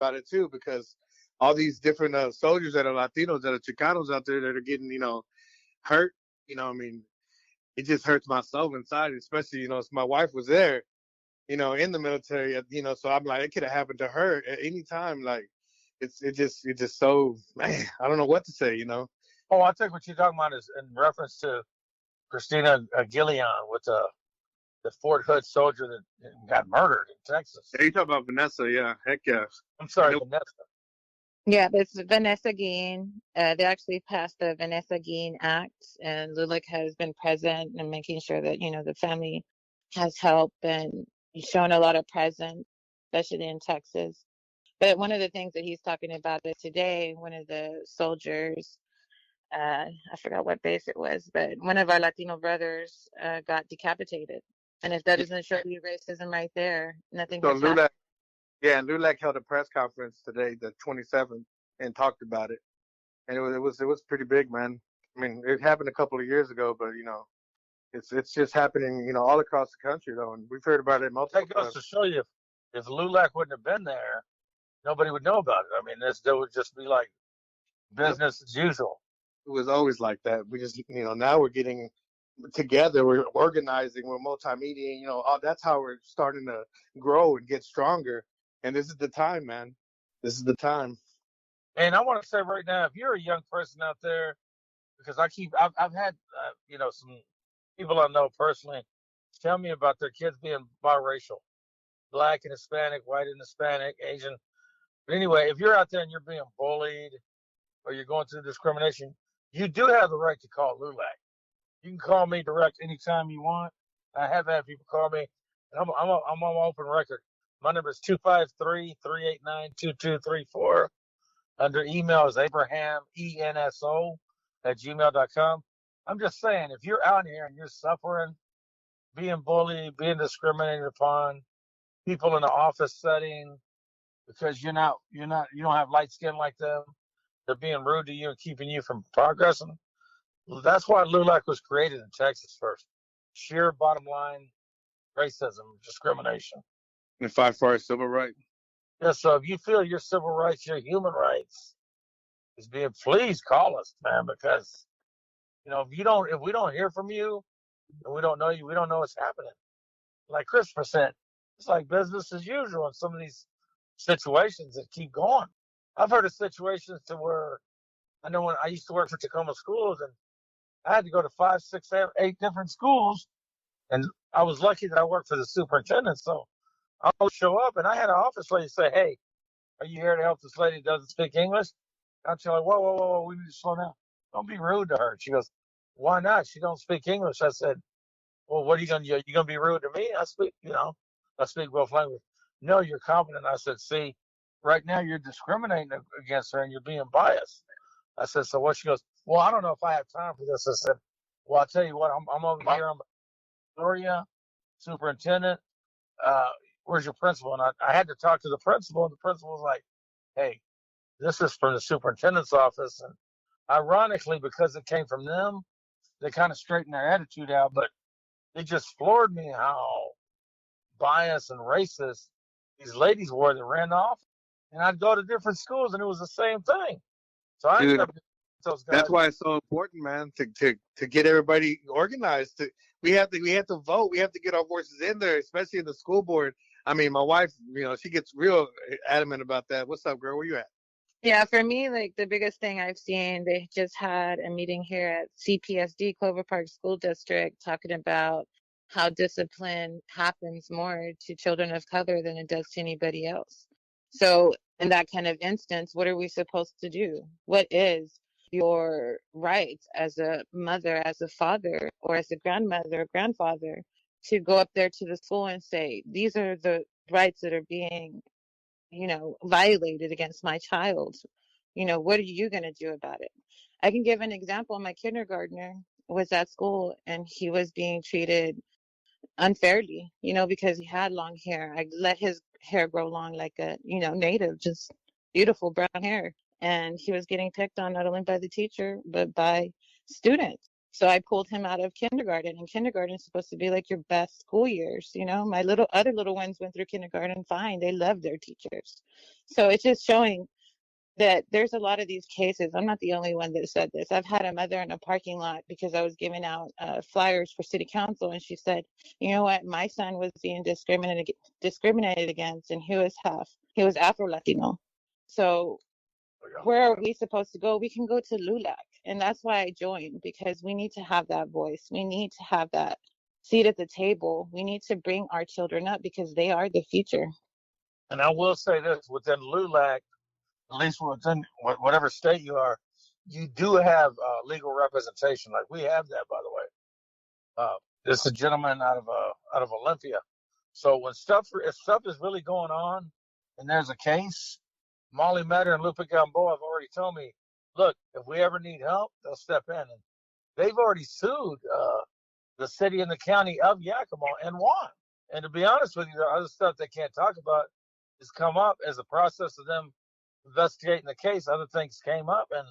about it too, because all these different soldiers that are Latinos, that are Chicanos out there that are getting, hurt. I mean, it just hurts my soul inside, especially, if my wife was there, in the military, so I'm like, it could have happened to her at any time. Like, it's just so, man, I don't know what to say. Oh, I think what you're talking about is in reference to Christina Gillian with the Fort Hood soldier that got murdered in Texas. Yeah, you talk about Vanessa, yeah, heck yeah. I'm sorry, Vanessa. Yeah, it's Vanessa Guillen. They actually passed the Vanessa Guillen Act, and Lulick has been present and making sure that, the family has help and shown a lot of presence, especially in Texas. But one of the things that he's talking about is today, one of the soldiers, I forgot what base it was, but one of our Latino brothers got decapitated. And if that doesn't show you racism right there, nothing So has happened. and Lulac held a press conference today, the 27th, and talked about it. And it was pretty big, man. I mean, it happened a couple of years ago, but it's just happening, all across the country though, and we've heard about it multiple That goes times. to show you, if Lulac wouldn't have been there, nobody would know about it. I mean, there would just be like business as usual. It was always like that. We just, now we're getting together, we're organizing, we're multimedia, that's how we're starting to grow and get stronger. And this is the time, man. This is the time. And I want to say right now, if you're a young person out there, because I've had, some people I know personally tell me about their kids being biracial, black and Hispanic, white and Hispanic, Asian. But anyway, if you're out there and you're being bullied or you're going through discrimination, you do have the right to call LULAC. You can call me direct anytime you want. I have had people call me. I'm on open record. My number is 253-389-2234. Under email is abrahaменso@gmail.com. I'm just saying, if you're out here and you're suffering, being bullied, being discriminated upon, people in the office setting because you don't have light skin like them, they're being rude to you and keeping you from progressing. That's why LULAC was created in Texas first. Sheer bottom line racism, discrimination. And fight for our civil rights. Yeah, so if you feel your civil rights, your human rights is being, please call us, man, because if we don't hear from you and we don't know you, we don't know what's happening. Like Christopher said, it's like business as usual in some of these situations that keep going. I've heard of situations to where I know when I used to work for Tacoma Schools and I had to go to 5, 6, 7, 8 different schools, and I was lucky that I worked for the superintendent, so I would show up and I had an office lady say, "Hey, are you here to help this lady who doesn't speak English?" I'd tell her, whoa, we need to slow down. Don't be rude to her. She goes, "Why not? She don't speak English." I said, "Well, what are you going to do? You going to be rude to me? I speak both languages." "No, you're competent." I said, "See, right now you're discriminating against her and you're being biased." I said, "So what?" She goes, "Well, I don't know if I have time for this." I said, "Well, I'll tell you what, I'm over here. I'm Gloria, superintendent. Where's your principal?" And I had to talk to the principal, and the principal was like, "Hey, this is from the superintendent's office." And ironically, because it came from them, they kind of straightened their attitude out, but it just floored me how biased and racist these ladies were that ran off. And I'd go to different schools and it was the same thing. So I ended up those guys. That's why it's so important, man, to get everybody organized. We have to vote. We have to get our voices in there, especially in the school board. I mean, my wife, she gets real adamant about that. What's up, girl? Where you at? Yeah, for me, like the biggest thing I've seen, they just had a meeting here at CPSD, Clover Park School District, talking about how discipline happens more to children of color than it does to anybody else. So in that kind of instance, what are we supposed to do? What is your right as a mother, as a father, or as a grandmother or grandfather to go up there to the school and say, these are the rights that are being violated against my child? What are you going to do about it? I can give an example. My kindergartner was at school and he was being treated unfairly, because he had long hair. I let his hair grow long like a, native, just beautiful brown hair. And he was getting picked on not only by the teacher, but by students. So I pulled him out of kindergarten, and kindergarten is supposed to be like your best school years. You know, my other little ones went through kindergarten fine. They loved their teachers. So it's just showing that there's a lot of these cases. I'm not the only one that said this. I've had a mother in a parking lot because I was giving out flyers for city council, and she said, you know what, my son was being discriminated against, and he was Afro-Latino. So where are we supposed to go? We can go to LULAC. And that's why I joined, because we need to have that voice. We need to have that seat at the table. We need to bring our children up because they are the future. And I will say this, within LULAC, at least within whatever state you are, you do have legal representation. Like we have that, by the way. This is a gentleman out of Olympia. So if stuff is really going on and there's a case, Molly Metter and Lupe Gamboa have already told me, look, if we ever need help, they'll step in. And they've already sued the city and the county of Yakima and won. And to be honest with you, the other stuff they can't talk about has come up as a process of them investigating the case. Other things came up, and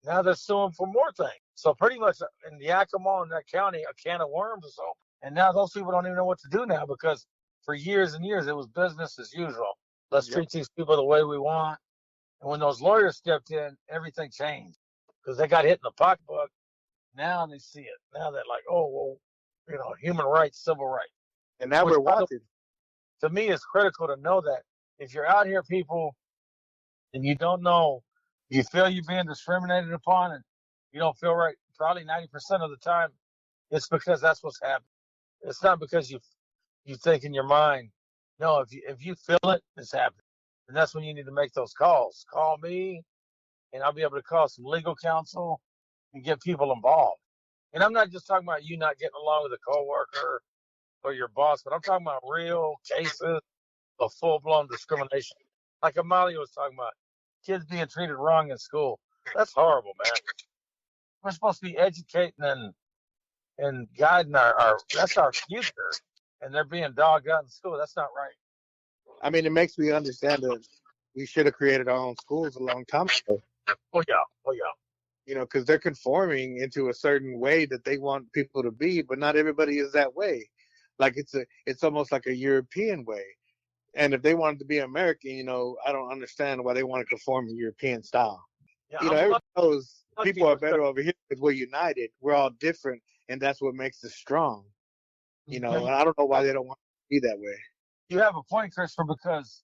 now they're suing for more things. So pretty much in Yakima and that county, a can of worms is open. And now those people don't even know what to do now, because for years and years, it was business as usual. Let's treat these people the way we want. And when those lawyers stepped in, everything changed because they got hit in the pocketbook. Now they see it. Now they're like, oh, well, you know, human rights, civil rights. And now we're watching. To me, it's critical to know that if you're out here, people, and you don't know, you feel you're being discriminated upon and you don't feel right, probably 90% of the time, it's because that's what's happening. It's not because you think in your mind. No, if you feel it, it's happening. And that's when you need to make those calls. Call me, and I'll be able to call some legal counsel and get people involved. And I'm not just talking about you not getting along with a coworker or your boss, but I'm talking about real cases of full-blown discrimination. Like Amalia was talking about, kids being treated wrong in school. That's horrible, man. We're supposed to be educating and guiding that's our future. And they're being dogged out in school. That's not right. I mean, it makes me understand that we should have created our own schools a long time ago. Oh, yeah. You know, because they're conforming into a certain way that they want people to be, but not everybody is that way. Like it's almost like a European way. And if they wanted to be American, you know, I don't understand why they want to conform in European style. Yeah, you know, everyone knows people are better over here because we're united. We're all different, and that's what makes us strong. You know, and I don't know why they don't want to be that way. You have a point, Christopher, because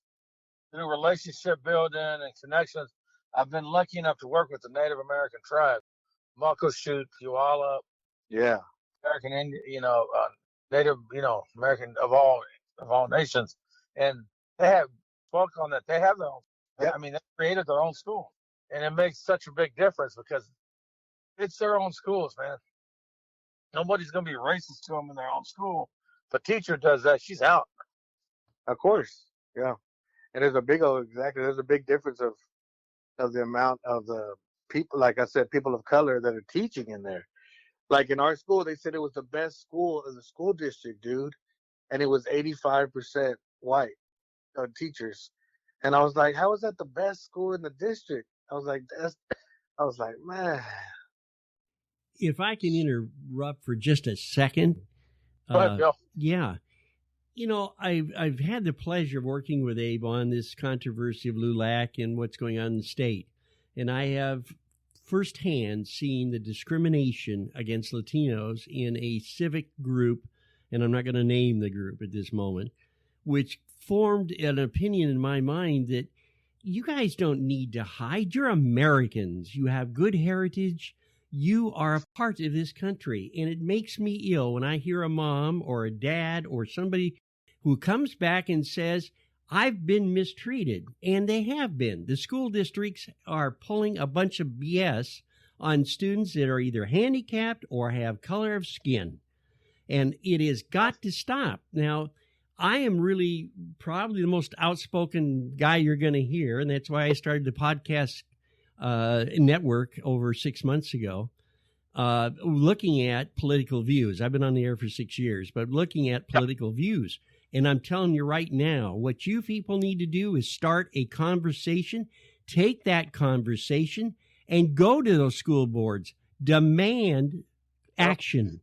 through relationship building and connections, I've been lucky enough to work with the Native American tribes, Muckleshoot, Puyallup, American Indian, Native, American of all nations, and they have spoke on that. They have their own. I mean, they created their own school, and it makes such a big difference because it's their own schools, man. Nobody's going to be racist to them in their own school. If a teacher does that, she's out. Of course, yeah. And there's a big difference of the amount of the people, like I said, people of color that are teaching in there. Like in our school, they said it was the best school in the school district, dude. And it was 85% white teachers. And I was like, how is that the best school in the district? I was like, man. If I can interrupt for just a second. Go ahead, Bill. Yeah. You know, I've had the pleasure of working with Abe on this controversy of LULAC and what's going on in the state. And I have firsthand seen the discrimination against Latinos in a civic group, and I'm not going to name the group at this moment, which formed an opinion in my mind that you guys don't need to hide. You're Americans. You have good heritage. You are a part of this country, and it makes me ill when I hear a mom or a dad or somebody who comes back and says, I've been mistreated, and they have been. The school districts are pulling a bunch of BS on students that are either handicapped or have color of skin, and it has got to stop. Now, I am really probably the most outspoken guy you're going to hear, and that's why I started the podcast network over 6 months ago, looking at political views. I've been on the air for 6 years, but looking at political views. And I'm telling you right now, what you people need to do is start a conversation, take that conversation, and go to those school boards. Demand action.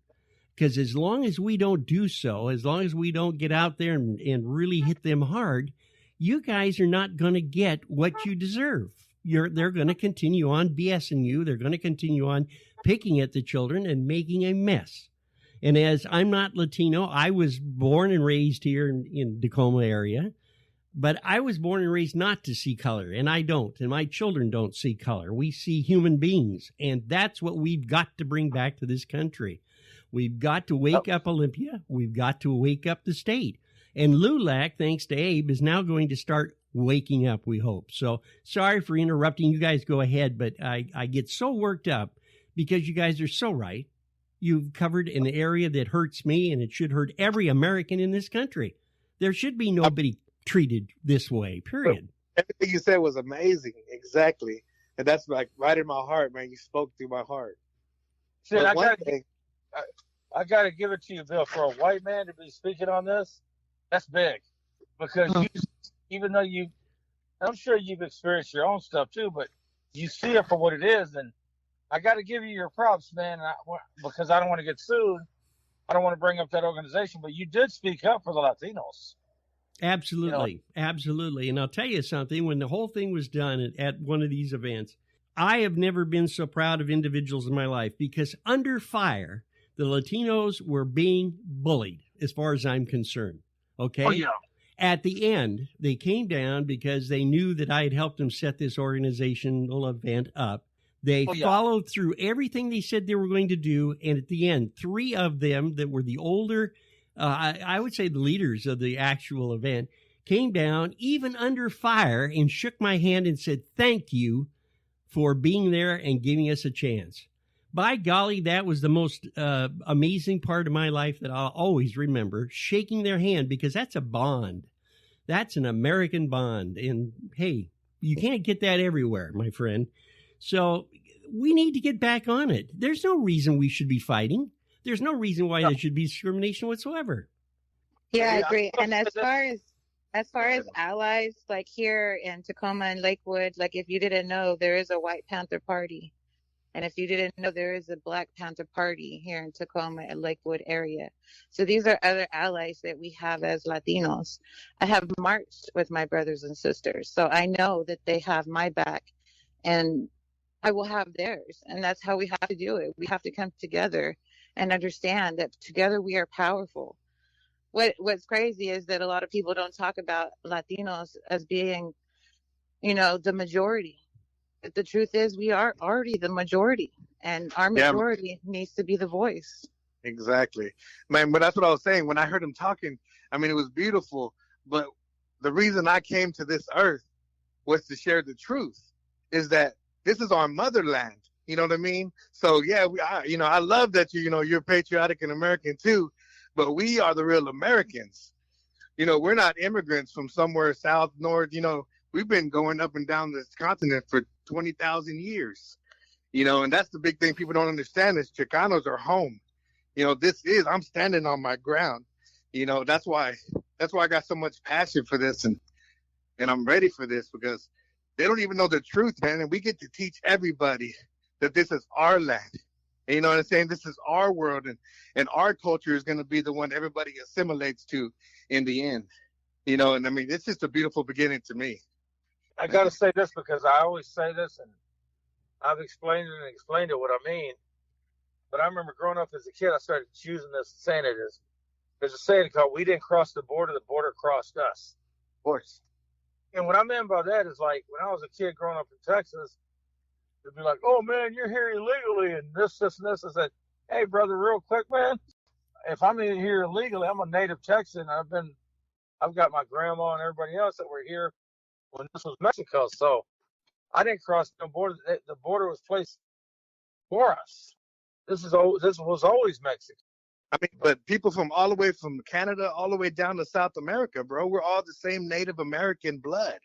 Because as long as we don't do so, as long as we don't get out there and really hit them hard, you guys are not going to get what you deserve. They're going to continue on BSing you. They're going to continue on picking at the children and making a mess. And as I'm not Latino, I was born and raised here in Tacoma area, but I was born and raised not to see color, and I don't, and my children don't see color. We see human beings, and that's what we've got to bring back to this country. We've got to wake up Olympia. We've got to wake up the state. And LULAC, thanks to Abe, is now going to start waking up, we hope. So sorry for interrupting. You guys go ahead, but I get so worked up because you guys are so right. You've covered an area that hurts me, and it should hurt every American in this country. There should be nobody treated this way, period. Everything you said was amazing. Exactly. And that's like right in my heart, man. You spoke through my heart. See, I got to give it to you, Bill. For a white man to be speaking on this, that's big. Because even though I'm sure you've experienced your own stuff too, but you see it for what it is. And I got to give you your props, man, because I don't want to get sued. I don't want to bring up that organization, but you did speak up for the Latinos. Absolutely. Absolutely. And I'll tell you something, when the whole thing was done at one of these events, I have never been so proud of individuals in my life, because under fire, the Latinos were being bullied as far as I'm concerned. Okay. Oh, yeah. At the end, they came down because they knew that I had helped them set this organizational event up. They followed through everything they said they were going to do. And at the end, 3 of them that were the older, I would say the leaders of the actual event, came down even under fire and shook my hand and said, "Thank you for being there and giving us a chance." By golly, that was the most amazing part of my life that I'll always remember, shaking their hand, because that's a bond. That's an American bond. And hey, you can't get that everywhere, my friend. So we need to get back on it. There's no reason we should be fighting. There's no reason why there should be discrimination whatsoever. Yeah, I agree. And as far as allies, like here in Tacoma and Lakewood, like if you didn't know, there is a White Panther Party. And if you didn't know, there is a Black Panther Party here in Tacoma and Lakewood area. So these are other allies that we have as Latinos. I have marched with my brothers and sisters, so I know that they have my back, and I will have theirs. And that's how we have to do it. We have to come together and understand that together we are powerful. What's crazy is that a lot of people don't talk about Latinos as being, the majority. But the truth is, we are already the majority, and our majority needs to be the voice. Exactly, man. But that's what I was saying when I heard him talking. I mean, it was beautiful. But the reason I came to this earth was to share the truth. Is that this is our motherland? You know what I mean? So yeah, I love that you're patriotic and American too. But we are the real Americans. We're not immigrants from somewhere south, north. We've been going up and down this continent for 20,000 years. And that's the big thing people don't understand is Chicanos are home. I'm standing on my ground. That's why I got so much passion for this, and I'm ready for this, because they don't even know the truth, man. And we get to teach everybody that this is our land. And you know what I'm saying? This is our world, and our culture is going to be the one everybody assimilates to in the end. And I mean, it's just a beautiful beginning to me. I got to say this because I always say this, and I've explained it what I mean. But I remember growing up as a kid, I started choosing this and saying it is. There's a saying called, "We didn't cross the border crossed us." Of course. And what I meant by that is, like, when I was a kid growing up in Texas, they'd be like, "Oh, man, you're here illegally," and this, and this. I said, "Hey, brother, real quick, man, if I'm in here illegally, I'm a native Texan. I've got my grandma and everybody else that were here when this was Mexico. So I didn't cross the border. The border was placed for us. This was always Mexico." I mean, but people from all the way from Canada, all the way down to South America, bro, we're all the same Native American blood.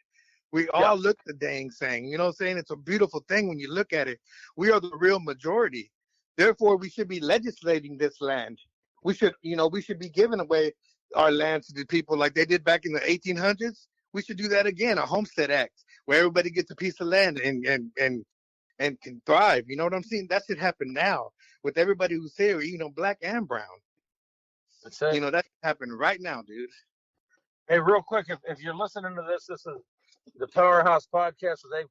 We all look the dang same. You know what I'm saying? It's a beautiful thing when you look at it. We are the real majority. Therefore, we should be legislating this land. We should be giving away our land to the people like they did back in the 1800s. We should do that again, a Homestead Act, where everybody gets a piece of land and and can thrive. You know what I'm saying? That should happen now with everybody who's here, black and brown. That's it. That should happen right now, dude. Hey, real quick, if you're listening to this is the Powerhouse Podcast with Abe